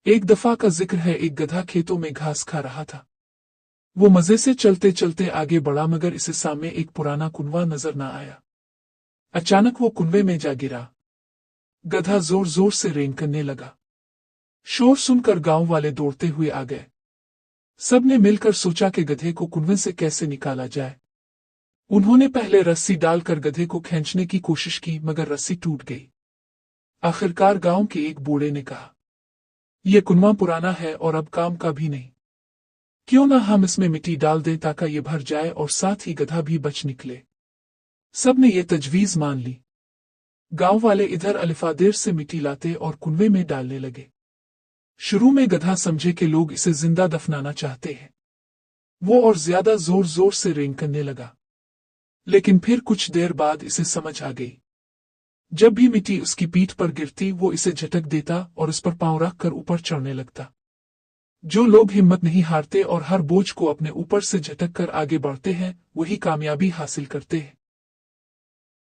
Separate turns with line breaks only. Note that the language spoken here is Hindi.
एक दफा का जिक्र है, एक गधा खेतों में घास खा रहा था। वो मजे से चलते चलते आगे बढ़ा, मगर इसे सामने एक पुराना कुनवा नजर न आया। अचानक वो कुनवे में जा गिरा। गधा जोर जोर से रेंग करने लगा। शोर सुनकर गांव वाले दौड़ते हुए आ गए। सबने मिलकर सोचा कि गधे को कुनवे से कैसे निकाला जाए। उन्होंने पहले रस्सी डालकर गधे को खींचने की कोशिश की, मगर रस्सी टूट गई। आखिरकार गांव के एक बूढ़े ने कहा, यह कुनवा पुराना है और अब काम का भी नहीं। क्यों ना हम इसमें मिट्टी डाल दें ताकि ये भर जाए और साथ ही गधा भी बच निकले। सबने ये तजवीज मान ली। गांव वाले इधर अलिफादेर से मिट्टी लाते और कुनवे में डालने लगे। शुरू में गधा समझे कि लोग इसे जिंदा दफनाना चाहते हैं। वो और ज्यादा जोर जोर से रेंग करने लगा। लेकिन फिर कुछ देर बाद इसे समझ आ गई। जब भी मिट्टी उसकी पीठ पर गिरती वो इसे झटक देता और उस पर पांव रख कर ऊपर चढ़ने लगता। जो लोग हिम्मत नहीं हारते और हर बोझ को अपने ऊपर से झटक कर आगे बढ़ते हैं, वही कामयाबी हासिल करते हैं।